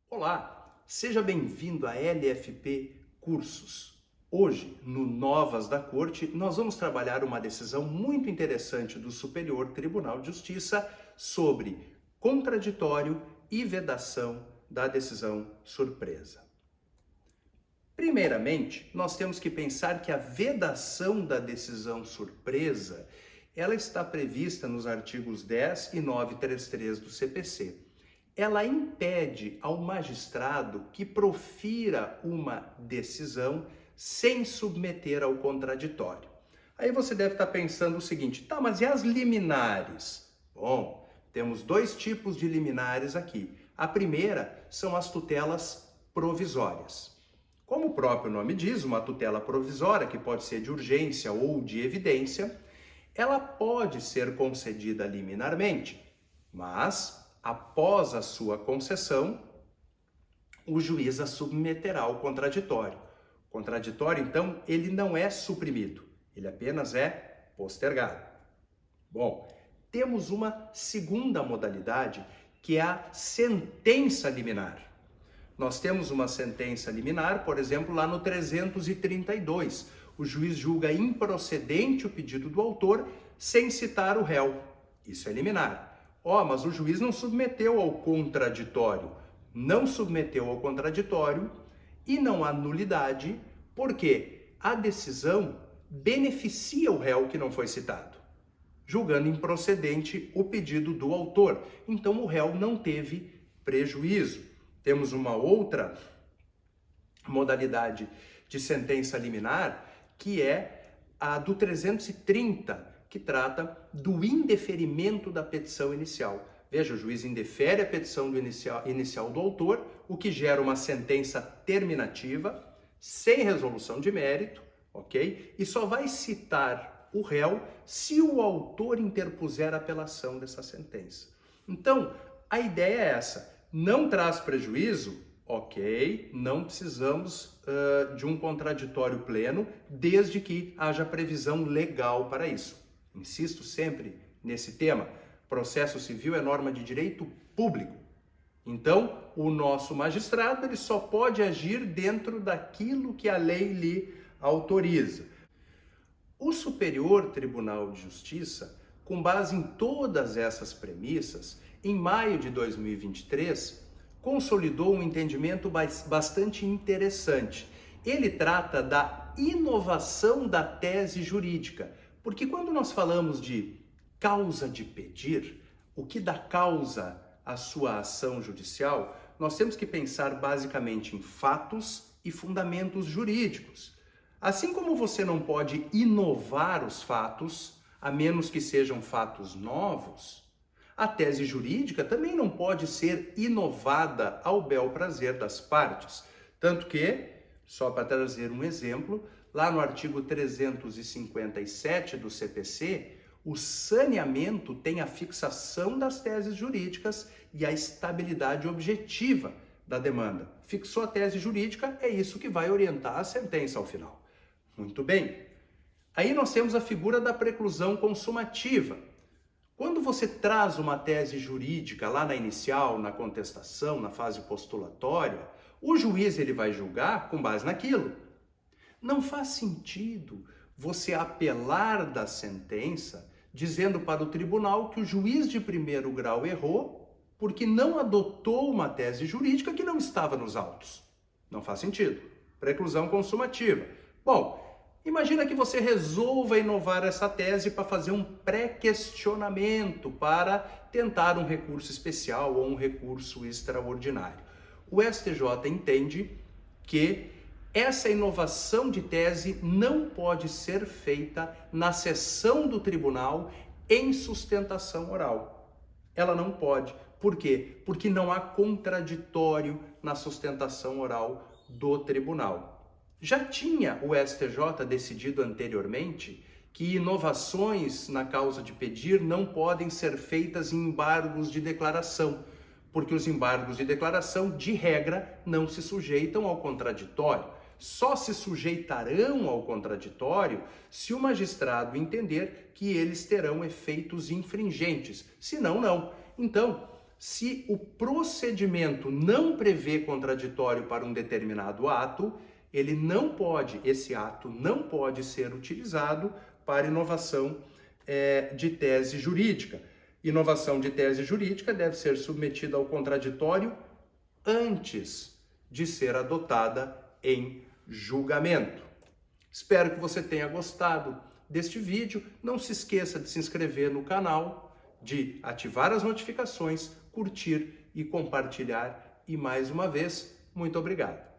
Olá, seja bem-vindo à LFP Cursos. Hoje, no Novas da Corte, nós vamos trabalhar uma decisão muito interessante do Superior Tribunal de Justiça sobre contraditório e vedação da decisão surpresa. Primeiramente, nós temos que pensar que a vedação da decisão surpresa, ela está prevista nos artigos 10 e 933 do CPC. Ela impede ao magistrado que profira uma decisão sem submeter ao contraditório. Aí você deve estar pensando o seguinte, tá, mas e as liminares? Bom, temos dois tipos de liminares aqui. A primeira são as tutelas provisórias. Como o próprio nome diz, uma tutela provisória, que pode ser de urgência ou de evidência, ela pode ser concedida liminarmente, mas após a sua concessão, o juiz a submeterá ao contraditório. O contraditório, então, ele não é suprimido, ele apenas é postergado. Bom, temos uma segunda modalidade, que é a sentença liminar. Nós temos uma sentença liminar, por exemplo, lá no 332. O juiz julga improcedente o pedido do autor sem citar o réu. Isso é liminar. Mas o juiz não submeteu ao contraditório. Não submeteu ao contraditório e não há nulidade, porque a decisão beneficia o réu que não foi citado, julgando improcedente o pedido do autor. Então o réu não teve prejuízo. Temos uma outra modalidade de sentença liminar, que é a do 330, que trata do indeferimento da petição inicial. Veja, o juiz indefere a petição inicial do autor, o que gera uma sentença terminativa, sem resolução de mérito, ok? E só vai citar o réu se o autor interpuser apelação dessa sentença. Então, a ideia é essa. Não traz prejuízo? Ok, não precisamos de um contraditório pleno, desde que haja previsão legal para isso. Insisto sempre nesse tema, processo civil é norma de direito público. Então, o nosso magistrado ele só pode agir dentro daquilo que a lei lhe autoriza. O Superior Tribunal de Justiça, com base em todas essas premissas, em maio de 2023, consolidou um entendimento bastante interessante. Ele trata da inovação da tese jurídica, porque quando nós falamos de causa de pedir, o que dá causa à sua ação judicial, nós temos que pensar basicamente em fatos e fundamentos jurídicos. Assim como você não pode inovar os fatos, a menos que sejam fatos novos, a tese jurídica também não pode ser inovada ao bel prazer das partes. Tanto que, só para trazer um exemplo, lá no artigo 357 do CPC, o saneamento tem a fixação das teses jurídicas e a estabilidade objetiva da demanda. Fixou a tese jurídica, é isso que vai orientar a sentença ao final. Muito bem. Aí nós temos a figura da preclusão consumativa. Quando você traz uma tese jurídica lá na inicial, na contestação, na fase postulatória, o juiz ele vai julgar com base naquilo. Não faz sentido você apelar da sentença dizendo para o tribunal que o juiz de primeiro grau errou porque não adotou uma tese jurídica que não estava nos autos. Não faz sentido. Preclusão consumativa. Bom, imagina que você resolva inovar essa tese para fazer um pré-questionamento, para tentar um recurso especial ou um recurso extraordinário. O STJ entende que essa inovação de tese não pode ser feita na sessão do tribunal em sustentação oral. Ela não pode. Por quê? Porque não há contraditório na sustentação oral do tribunal. Já tinha o STJ decidido anteriormente que inovações na causa de pedir não podem ser feitas em embargos de declaração, porque os embargos de declaração, de regra, não se sujeitam ao contraditório. Só se sujeitarão ao contraditório se o magistrado entender que eles terão efeitos infringentes, senão não. Então, se o procedimento não prevê contraditório para um determinado ato, esse ato não pode ser utilizado para inovação de tese jurídica. Inovação de tese jurídica deve ser submetida ao contraditório antes de ser adotada em julgamento. Espero que você tenha gostado deste vídeo. Não se esqueça de se inscrever no canal, de ativar as notificações, curtir e compartilhar. E mais uma vez, muito obrigado.